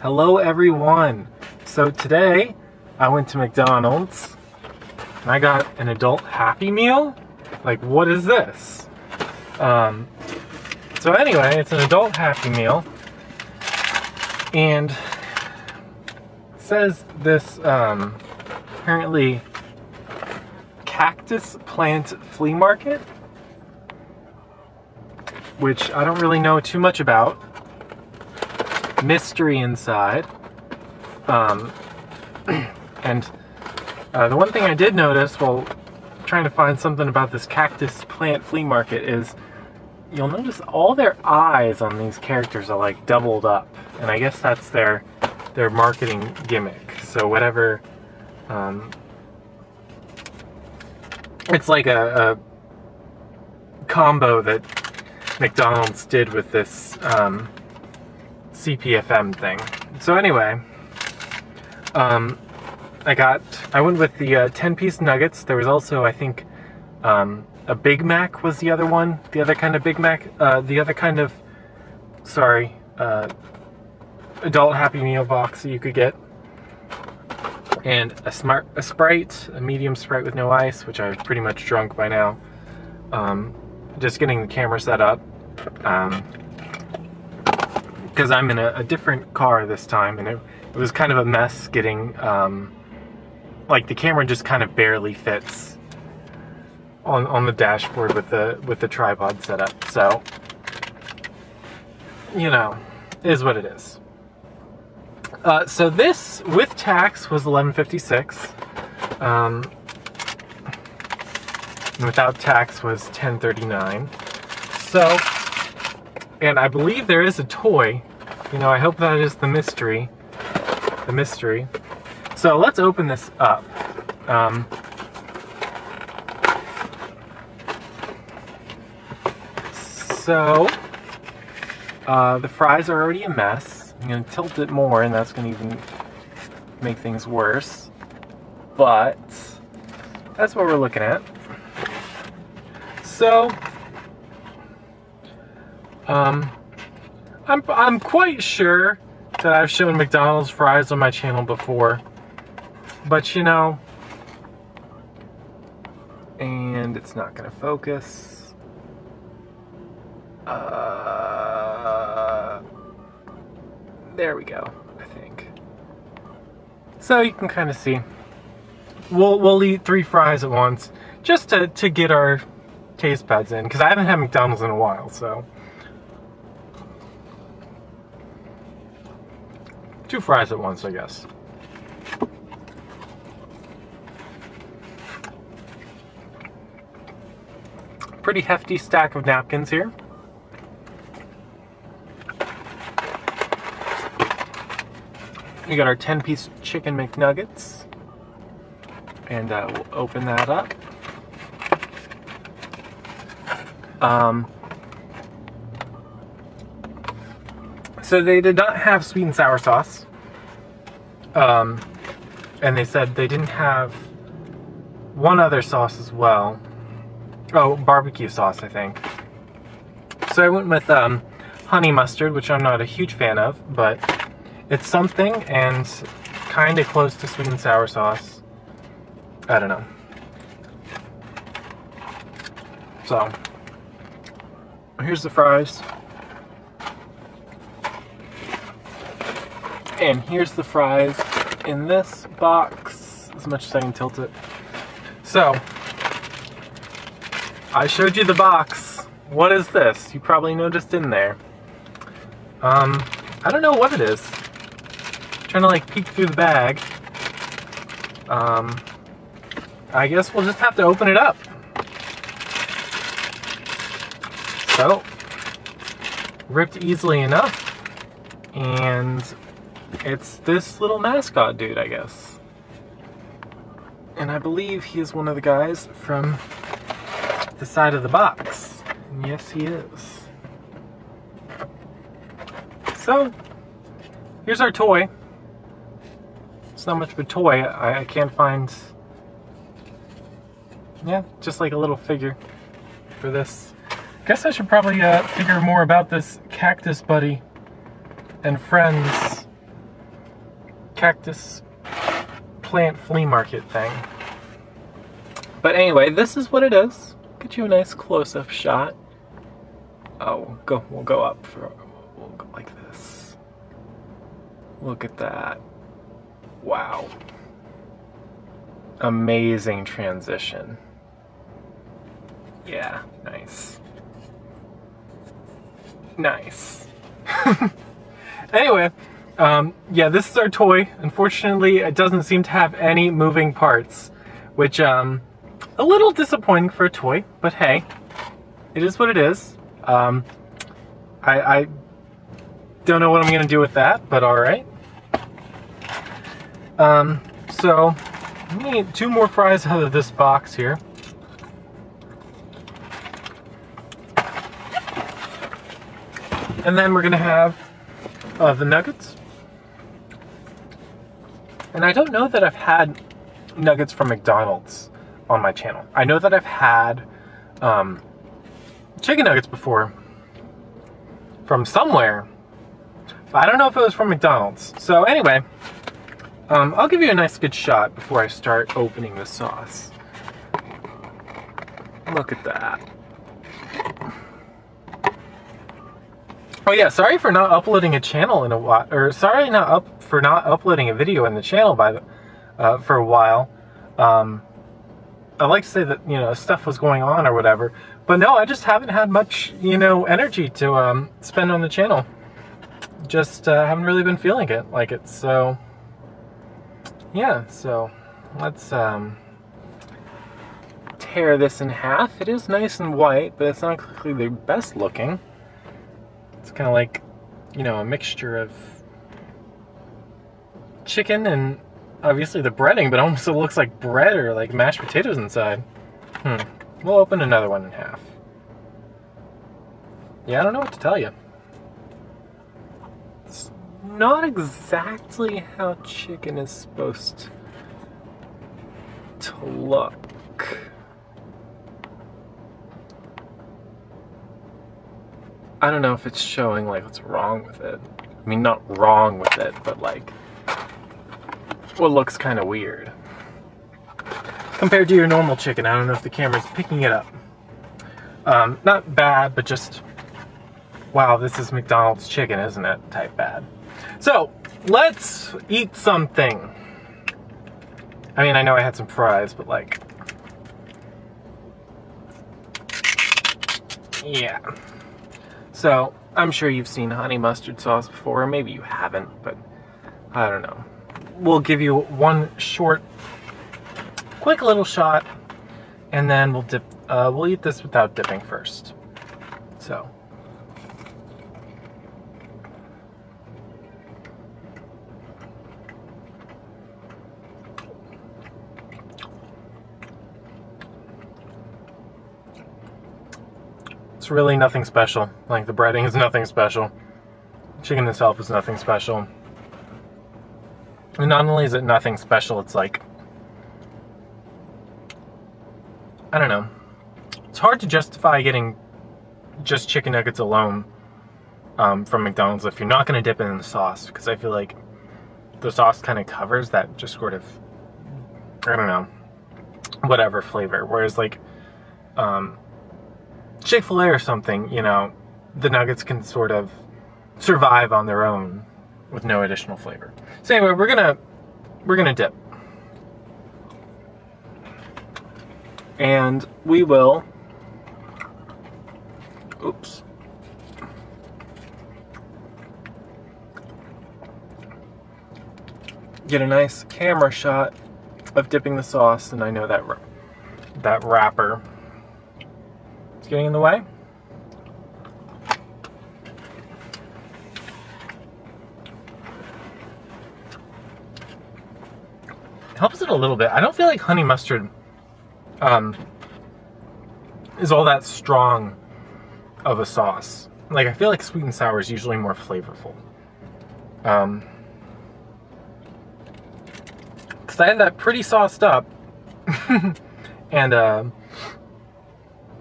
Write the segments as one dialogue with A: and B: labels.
A: Hello everyone. So today I went to McDonald's and I got an adult Happy Meal. Like, what is this? So anyway, it's an adult Happy Meal, and it says this apparently cactus plant flea market, which I don't really know too much about. Mystery inside. And the one thing I did notice while trying to find something about this cactus plant flea market is you'll notice all their eyes on these characters are like doubled up, and I guess that's their marketing gimmick. So whatever, it's like a combo that McDonald's did with this CPFM thing. So anyway, I went with the 10-piece nuggets. There was also, I think, a Big Mac was the other one. The other kind of Big Mac. The other kind of, adult Happy Meal box that you could get. And a Sprite, a medium Sprite with no ice, which I was pretty much drunk by now. Just getting the camera set up. Because I'm in a different car this time, and it was kind of a mess getting, like, the camera just kind of barely fits on the dashboard with the tripod setup. So, you know, is what it is. So this with tax was $11.56. Without tax was $10.39. So, and I believe there is a toy. You know, I hope that is the mystery. The mystery. So let's open this up. So the fries are already a mess. I'm gonna tilt it more, and that's gonna even make things worse. But that's what we're looking at. So I'm quite sure that I've shown McDonald's fries on my channel before, but you know, and it's not gonna focus. There we go, I think. So you can kind of see. We'll eat 3 fries at once, just to get our taste buds in, because I haven't had McDonald's in a while, so. 2 fries at once, I guess. Pretty hefty stack of napkins here. We got our 10-piece Chicken McNuggets. And we'll open that up. So they did not have sweet and sour sauce. And they said they didn't have one other sauce as well. Oh, barbecue sauce, I think. So I went with honey mustard, which I'm not a huge fan of, but it's something, and kind of close to sweet and sour sauce. I don't know. So, here's the fries. And here's the fries in this box, as much as I can tilt it. So, I showed you the box. What is this? You probably noticed in there. I don't know what it is. Trying to like peek through the bag. I guess we'll just have to open it up. So, ripped easily enough, and it's this little mascot dude, I guess. And I believe he is one of the guys from the side of the box. And yes, he is. So, here's our toy. It's not much of a toy. I can't find... Yeah, just like a little figure for this. Guess I should probably figure more about this Cactus Buddy and Friends cactus plant flea market thing. But anyway, this is what it is. Get you a nice close-up shot. Oh, we'll go up we'll go like this. Look at that. Wow. Amazing transition. Yeah, nice. Nice. Anyway, yeah, this is our toy. Unfortunately, it doesn't seem to have any moving parts, which, a little disappointing for a toy, but hey, it is what it is. I don't know what I'm gonna do with that, but alright. So, I need 2 more fries out of this box here. And then we're gonna have the nuggets. And I don't know that I've had nuggets from McDonald's on my channel. I know that I've had chicken nuggets before from somewhere, but I don't know if it was from McDonald's. So anyway, I'll give you a nice good shot before I start opening the sauce. Look at that. Oh yeah, sorry for not uploading a channel in a while, or sorry for not uploading a video in the channel for a while. I like to say that, you know, stuff was going on or whatever, but no, I just haven't had much, you know, energy to spend on the channel. Just haven't really been feeling it like it. So yeah, so let's tear this in half. It is nice and white, but it's not exactly the best looking. It's kind of like, you know, a mixture of chicken and obviously the breading, but almost it looks like bread or like mashed potatoes inside. We'll open another one in half. Yeah, I don't know what to tell you. It's not exactly how chicken is supposed to look. I don't know if it's showing like what's wrong with it. I mean, not wrong with it, but like what looks kind of weird compared to your normal chicken. I don't know if the camera's picking it up. Not bad, but just, wow, this is McDonald's chicken, isn't it? Type bad. So let's eat something. I mean, I know I had some fries, but like, yeah. So, I'm sure you've seen honey mustard sauce before, or maybe you haven't, but I don't know. We'll give you one short, quick little shot, and then we'll dip. We'll eat this without dipping first. So. It's really nothing special. Like, the breading is nothing special. Chicken itself is nothing special. And not only is it nothing special, it's like, I don't know. It's hard to justify getting just chicken nuggets alone from McDonald's if you're not going to dip it in the sauce, because I feel like the sauce kind of covers that just sort of, I don't know, whatever flavor. Whereas like, Chick-fil-A or something, you know, the nuggets can sort of survive on their own with no additional flavor. So anyway, we're gonna dip. And we will, oops. Get a nice camera shot of dipping the sauce, and I know that wrapper is getting in the way. Helps it a little bit. I don't feel like honey mustard is all that strong of a sauce. Like, I feel like sweet and sour is usually more flavorful. Because I had that pretty sauced up. And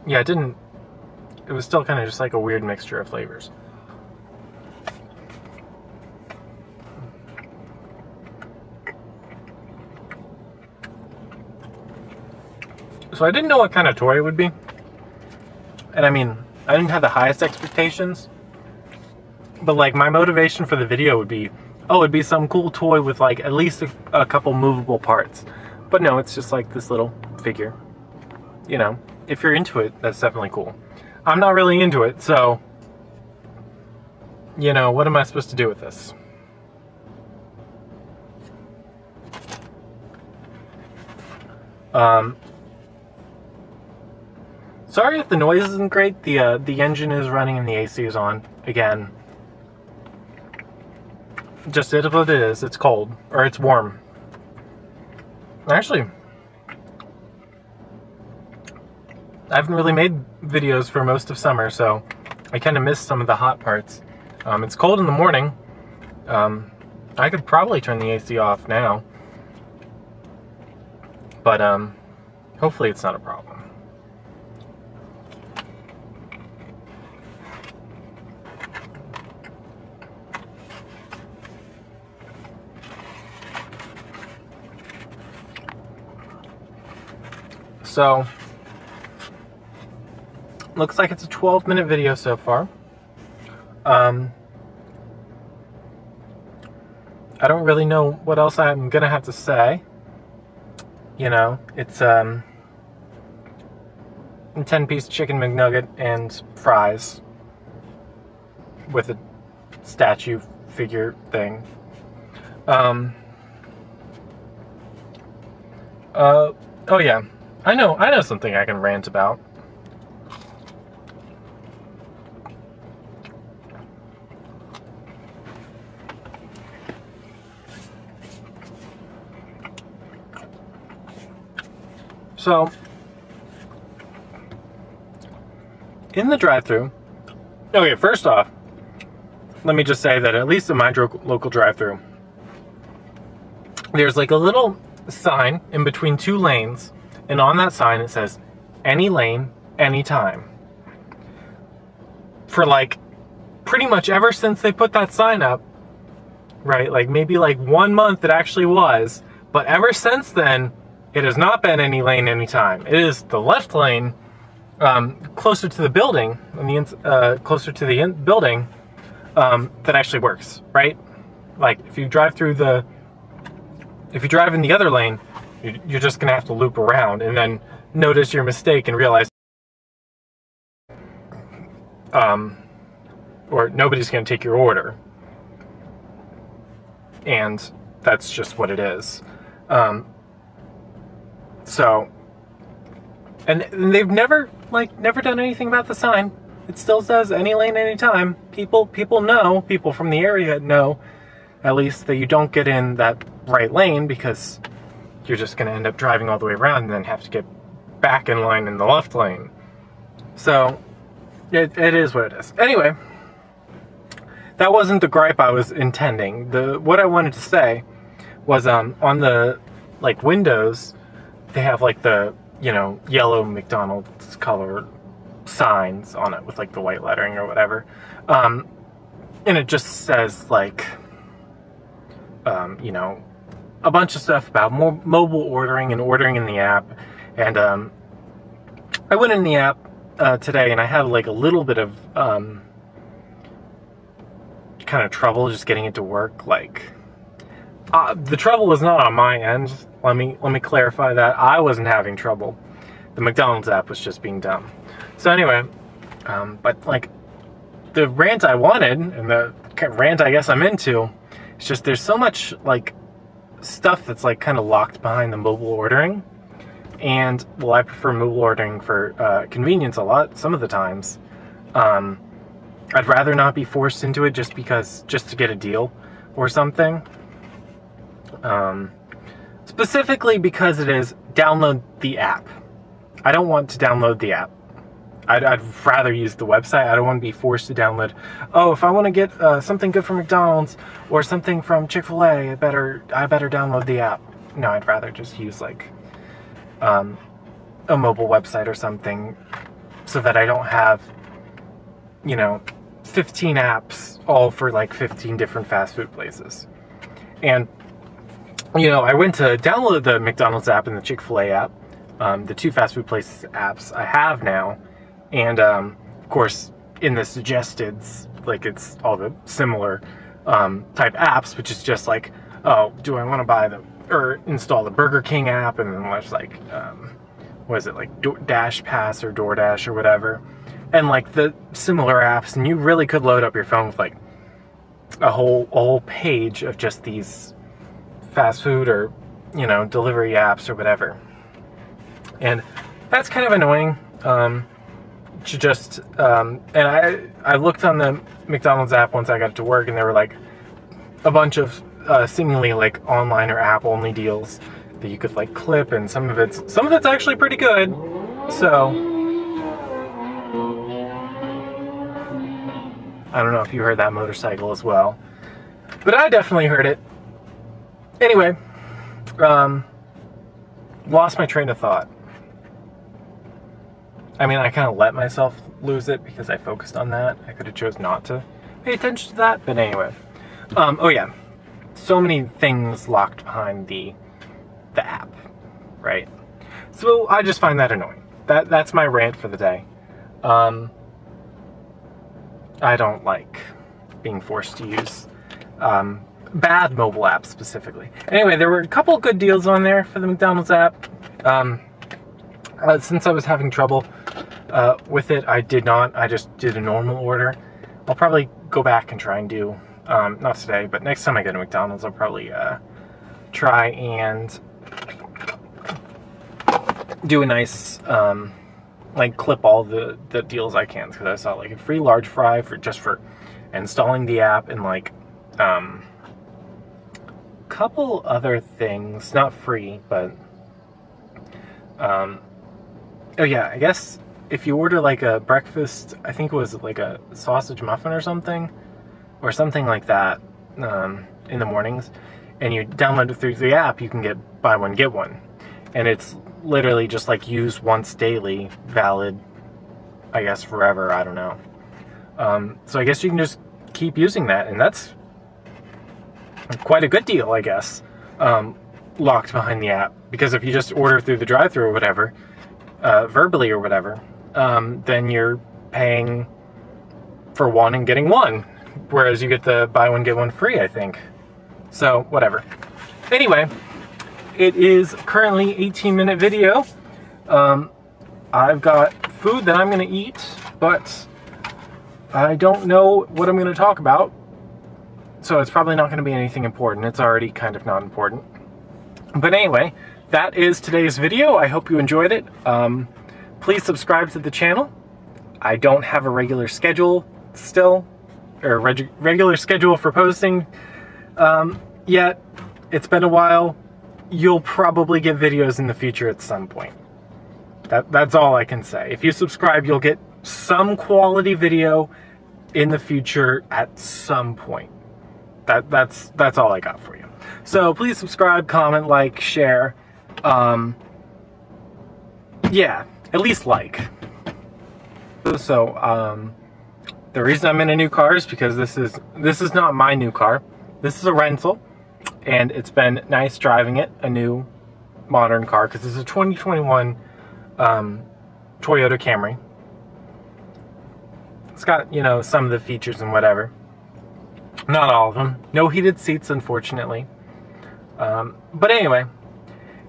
A: yeah, it was still kind of just like a weird mixture of flavors. So I didn't know what kind of toy it would be. And I mean, I didn't have the highest expectations. But like my motivation for the video would be, oh, it'd be some cool toy with like at least a couple movable parts. But no, it's just like this little figure. You know, if you're into it, that's definitely cool. I'm not really into it, so, you know, what am I supposed to do with this? Sorry if the noise isn't great. The engine is running and the AC is on again. Just it is what it is. It's cold, or it's warm. Actually, I haven't really made videos for most of summer, so I kind of missed some of the hot parts. It's cold in the morning. I could probably turn the AC off now, but hopefully it's not a problem. So, looks like it's a 12-minute video so far. I don't really know what else I'm gonna have to say. You know, it's a 10-piece Chicken McNugget and fries with a statue figure thing. Oh yeah, I know something I can rant about. So, in the drive-thru, okay, first off, let me just say that at least in my local drive-thru, there's like a little sign in between two lanes, and on that sign it says, any lane, anytime. For like, pretty much ever since they put that sign up, right, like maybe like 1 month it actually was, but ever since then, it has not been any lane, anytime. It is the left lane, closer to the building, closer to the building, that actually works, right? Like, if you drive in the other lane, you're just gonna have to loop around and then notice your mistake and realize, or nobody's gonna take your order. And that's just what it is. So, and they've never done anything about the sign. It still says any lane, anytime. People know, people from the area know, at least, that you don't get in that right lane because you're just going to end up driving all the way around and then have to get back in line in the left lane. So, it is what it is. Anyway, that wasn't the gripe I was intending. What I wanted to say was, on the, like, windows, they have like the, you know, yellow McDonald's color signs on it with like the white lettering or whatever. And it just says like, you know, a bunch of stuff about mobile ordering and ordering in the app. And I went in the app today and I had like a little bit of kind of trouble just getting it to work. Like, the trouble was not on my end. Let me clarify that. I wasn't having trouble. The McDonald's app was just being dumb. So anyway, but like the rant I wanted, and the rant I guess I'm into, it's just there's so much like stuff that's like kind of locked behind the mobile ordering. And well, I prefer mobile ordering for convenience a lot, some of the times. I'd rather not be forced into it just to get a deal or something. Specifically because it is download the app. I don't want to download the app. I'd rather use the website. I don't want to be forced to download. Oh, if I want to get something good from McDonald's or something from Chick-fil-A, I better download the app. No, I'd rather just use like a mobile website or something, so that I don't have, you know, 15 apps all for like 15 different fast food places. And you know, I went to download the McDonald's app and the Chick-fil-A app. the 2 fast food places apps I have now, and of course in the suggesteds, like it's all the similar type apps, which is just like, oh, do I want to buy or install the Burger King app, and then there's like what is it, like Dash Pass or DoorDash or whatever, and like the similar apps, and you really could load up your phone with like a whole page of just these fast food or, you know, delivery apps or whatever. And that's kind of annoying. And I looked on the McDonald's app once I got to work, and there were like a bunch of seemingly like online or app only deals that you could like clip, and some of it's actually pretty good. So I don't know if you heard that motorcycle as well, but I definitely heard it. Anyway, lost my train of thought. I mean, I kind of let myself lose it because I focused on that. I could have chose not to pay attention to that, but anyway. Oh yeah, so many things locked behind the app, right? So I just find that annoying. That's my rant for the day. I don't like being forced to use bad mobile apps specifically. Anyway, there were a couple good deals on there for the McDonald's app. Since I was having trouble with it, I just did a normal order. I'll probably go back and try and do, not today, but next time I go to McDonald's, I'll probably try and do a nice, like clip all the deals I can, because I saw like a free large fry for installing the app, and like couple other things, not free, but oh yeah, I guess if you order like a breakfast, I think it was like a sausage muffin or something like that, in the mornings, and you download it through the app, you can get buy one get one, and it's literally just like use once daily, valid, I guess forever, I don't know. So I guess you can just keep using that, and that's quite a good deal, I guess, locked behind the app, because if you just order through the drive-thru or whatever, verbally or whatever, then you're paying for one and getting one, whereas you get the buy one get one free, I think. So whatever. Anyway, it is currently 18-minute video. I've got food that I'm gonna eat, but I don't know what I'm gonna talk about, so it's probably not gonna be anything important. It's already kind of not important. But anyway, that is today's video. I hope you enjoyed it. Please subscribe to the channel. I don't have a regular schedule still, or regular schedule for posting yet. It's been a while. You'll probably get videos in the future at some point. That's all I can say. If you subscribe, you'll get some quality video in the future at some point. That's all I got for you. So please subscribe, comment, like, share. Yeah, at least like. So the reason I'm in a new car is because this is not my new car. This is a rental, and it's been nice driving it, a new modern car, because it's a 2021 Toyota Camry. It's got, you know, some of the features and whatever. Not all of them. No heated seats, unfortunately. But anyway,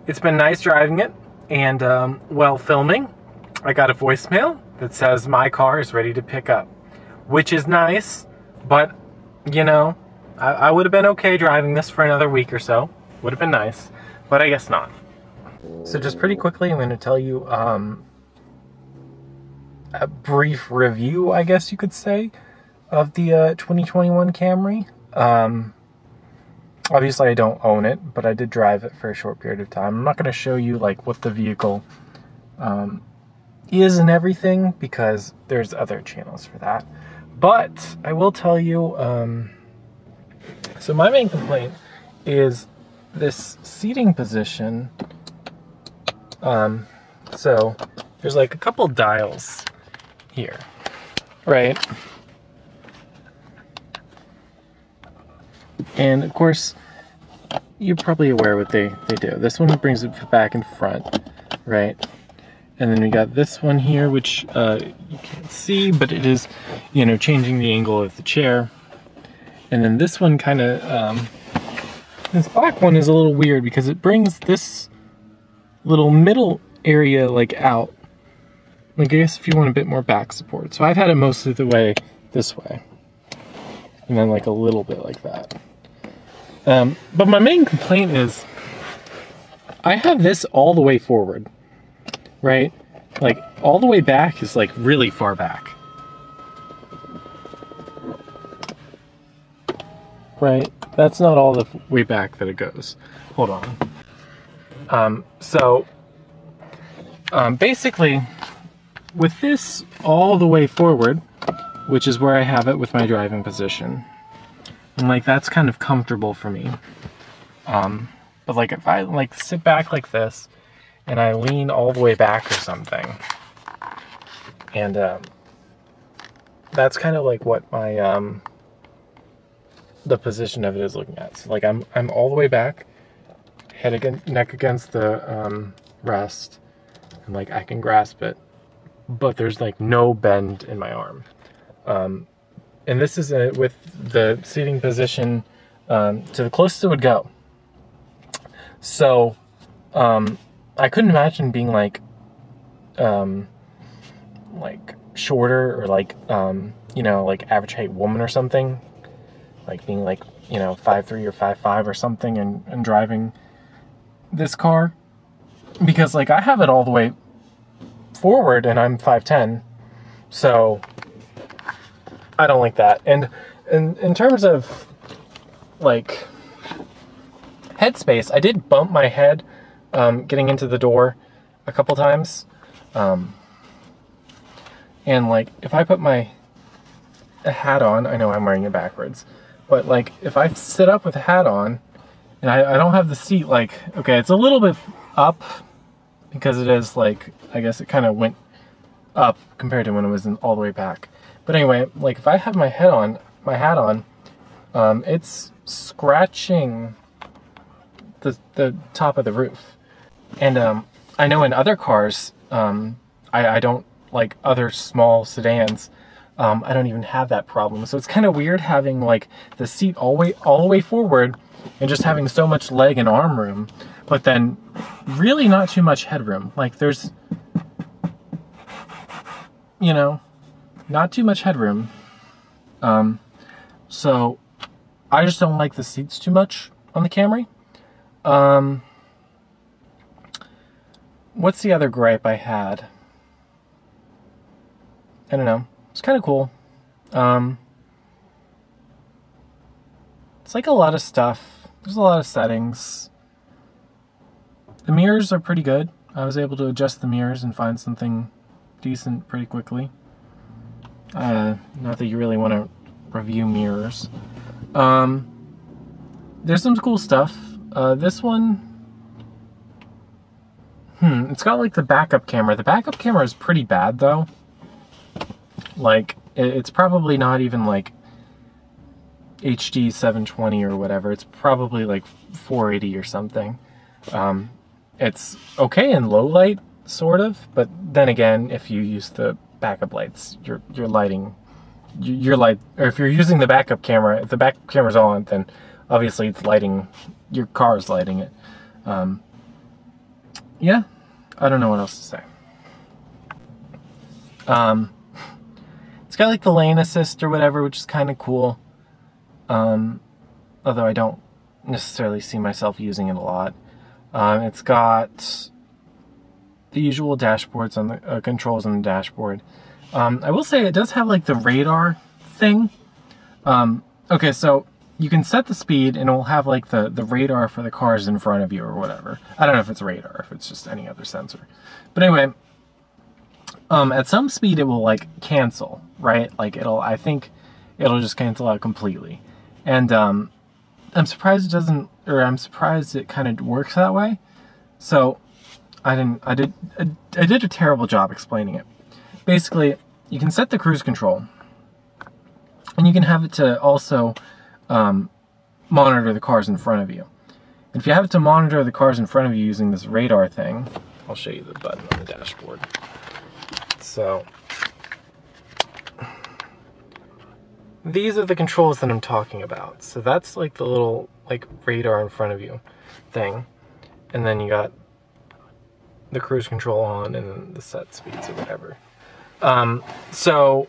A: it's been nice driving it, and while filming, I got a voicemail that says my car is ready to pick up, which is nice, but, you know, I would have been okay driving this for another week or so. Would have been nice, but I guess not. So just pretty quickly, I'm going to tell you a brief review, I guess you could say, of the 2021 Camry. Obviously I don't own it, but I did drive it for a short period of time. I'm not going to show you like what the vehicle is and everything, because there's other channels for that. But I will tell you, so my main complaint is this seating position. So there's like a couple dials here, right? And of course, you're probably aware what they do. This one brings it back in front. right? And then we got this one here, which you can't see, but it is, you know, changing the angle of the chair. And then this one kind of, this black one is a little weird because it brings this little middle area like out. Like, I guess if you want a bit more back support. So I've had it most of the way this way. And then like a little bit like that. But my main complaint is I have this all the way forward. Right? Like, all the way back is like really far back. Right? That's not all the way back that it goes. Hold on. Basically, with this all the way forward, which is where I have it with my driving position, and like that's kind of comfortable for me. But like if I like sit back like this, and I lean all the way back or something, and that's kind of like what my the position of it is looking at. So like I'm all the way back, head against, neck against the rest, and like I can grasp it, but there's like no bend in my arm. And this is with the seating position to the closest it would go. So I couldn't imagine being like shorter or like you know, like average height woman or something, like being like, you know, 5'3" or 5'5" or something, and driving this car, because like I have it all the way forward and I'm 5'10", so I don't like that. And in terms of like headspace, I did bump my head getting into the door a couple times, and like if I put my hat on, I know I'm wearing it backwards, but like if I sit up with a hat on and I don't have the seat, like, okay, it's a little bit up because it is like, I guess it kind of went up compared to when it was all the way back. But anyway, like if I have my hat on, it's scratching the top of the roof. And I know in other cars, I don't, like other small sedans, I don't even have that problem. So it's kind of weird having like the seat all the way forward and just having so much leg and arm room, but then really not too much headroom. Like there's, you know, not too much headroom. So I just don't like the seats too much on the Camry. What's the other gripe I had? I don't know. It's kind of cool. It's like a lot of stuff. There's a lot of settings. The mirrors are pretty good. I was able to adjust the mirrors and find something decent pretty quickly. Not that you really want to review mirrors. There's some cool stuff. This one, it's got like the backup camera. The backup camera is pretty bad though. Like, it's probably not even like HD 720 or whatever. It's probably like 480 or something. It's okay in low light, sort of, but then again, if you use the backup lights, your lighting, your light, or if you're using the backup camera, if the backup camera's on, then obviously it's lighting, your car's lighting it. Yeah, I don't know what else to say. It's got like the lane assist or whatever, which is kind of cool. Although I don't necessarily see myself using it a lot. It's got the usual dashboards on the controls on the dashboard. I will say it does have like the radar thing. Okay, so you can set the speed and it will have like the radar for the cars in front of you or whatever. I don't know if it's radar, if it's just any other sensor. But anyway, at some speed it will like cancel, right? Like I think it'll just cancel out completely. And I'm surprised it doesn't, or I'm surprised it kind of works that way. So I did a terrible job explaining it. Basically, you can set the cruise control, and you can have it to also monitor the cars in front of you. And if you have it to monitor the cars in front of you using this radar thing, I'll show you the button on the dashboard. So these are the controls that I'm talking about. So that's like the little like radar in front of you thing. And then you got the cruise control on and the set speeds or whatever. So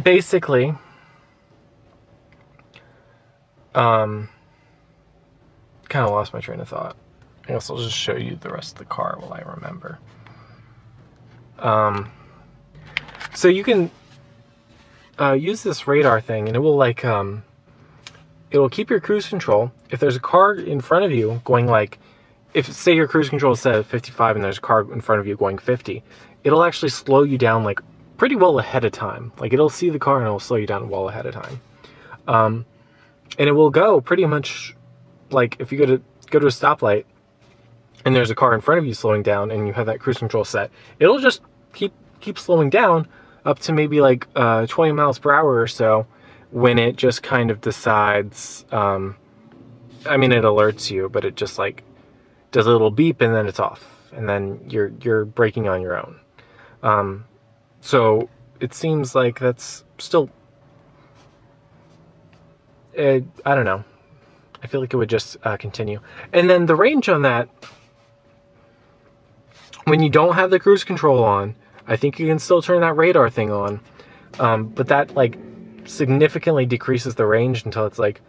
A: basically, kind of lost my train of thought. I guess I'll just show you the rest of the car while I remember. So you can use this radar thing, and it will like it will keep your cruise control. If there's a car in front of you going like, if say your cruise control is set at 55 and there's a car in front of you going 50, it'll actually slow you down like pretty well ahead of time. Like it'll see the car and it'll slow you down well ahead of time. And it will go pretty much like if you go to a stoplight and there's a car in front of you slowing down and you have that cruise control set, it'll just keep slowing down up to maybe like 20 miles per hour or so, when it just kind of decides, I mean, it alerts you, but it just like does a little beep and then it's off, and then you're braking on your own. So it seems like that's still, I don't know. I feel like it would just continue. And then the range on that, when you don't have the cruise control on, I think you can still turn that radar thing on. But that like significantly decreases the range until it's like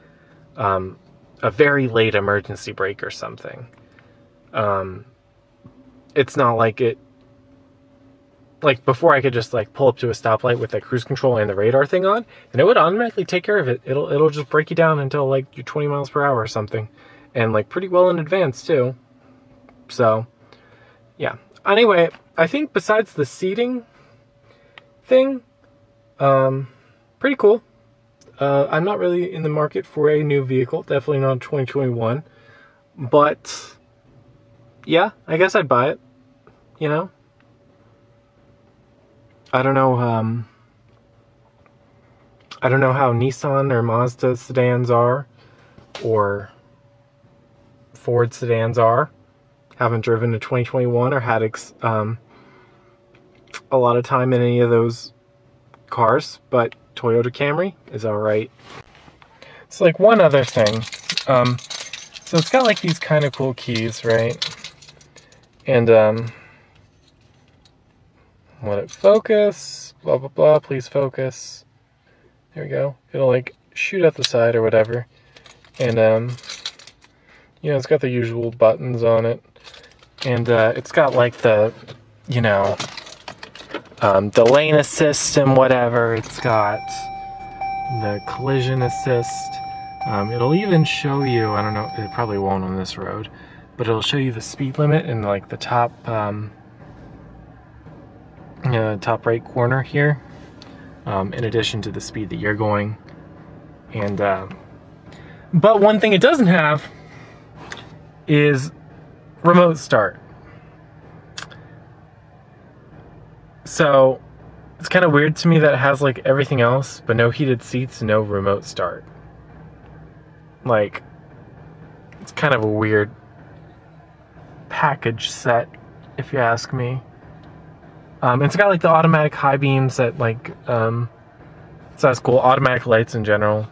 A: a very late emergency brake or something. It's not like it, like before I could just like pull up to a stoplight with that cruise control and the radar thing on, and it would automatically take care of it. It'll just break you down until like you're 20 miles per hour or something, and like pretty well in advance too. So yeah. Anyway, I think besides the seating thing, pretty cool. I'm not really in the market for a new vehicle, definitely not 2021, but yeah, I guess I'd buy it, you know? I don't know how Nissan or Mazda sedans are, or Ford sedans are. Haven't driven a 2021 or had a lot of time in any of those cars, but Toyota Camry is alright. It's like one other thing. So it's got like these kind of cool keys, right? And let it focus, blah blah blah, please focus. There we go. It'll like shoot at the side or whatever. And you know, it's got the usual buttons on it. And it's got like the, you know, the lane assist and whatever. It's got the collision assist. It'll even show you, I don't know, it probably won't on this road, but it'll show you the speed limit in like the top top right corner here, in addition to the speed that you're going. And but one thing it doesn't have is remote start. So it's kind of weird to me that it has like everything else, but no heated seats, no remote start. Like, it's kind of a weird package set, if you ask me. It's got like the automatic high beams that like, so that's cool. Automatic lights in general,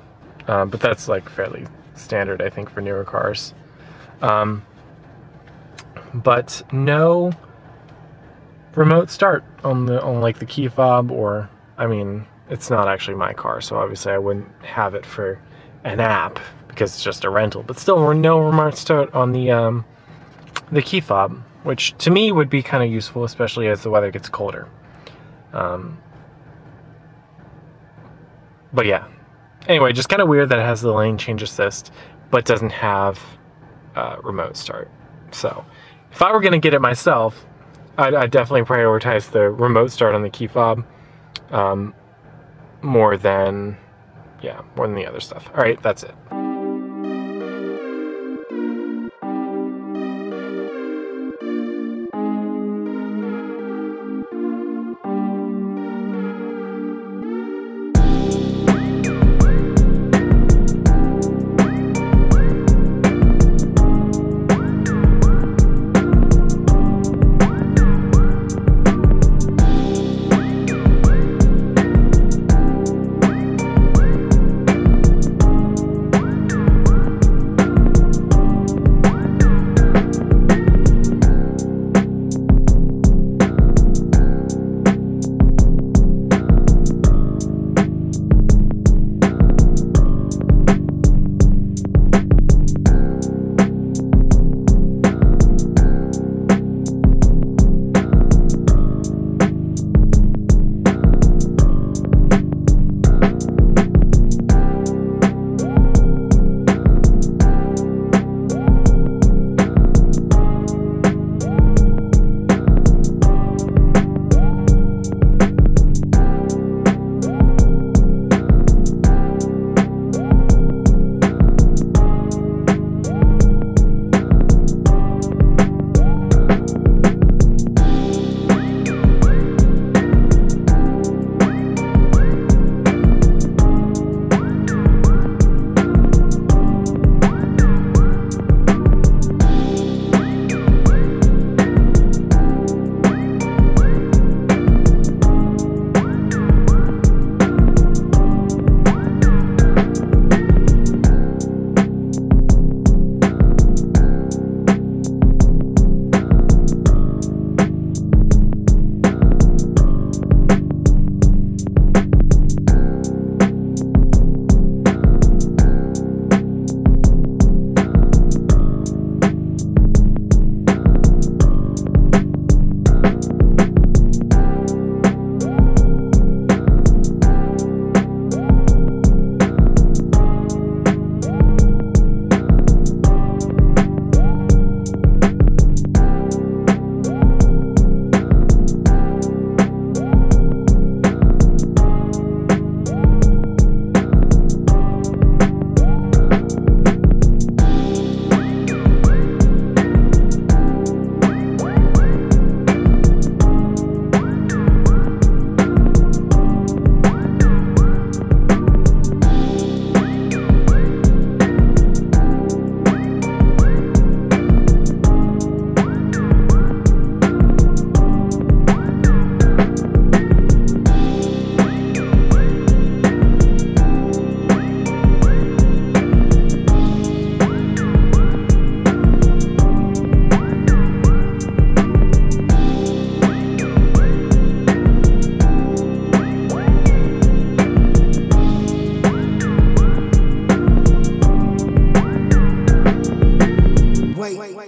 A: but that's like fairly standard, I think, for newer cars. But no remote start on like the key fob, or, I mean, it's not actually my car, so obviously I wouldn't have it for an app because it's just a rental. But still, no remote start on the key fob, which to me would be kind of useful, especially as the weather gets colder. But yeah. Anyway, just kind of weird that it has the lane change assist, but doesn't have remote start. So, if I were going to get it myself, I'd definitely prioritize the remote start on the key fob more than the other stuff. All right, that's it.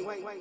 B: wait.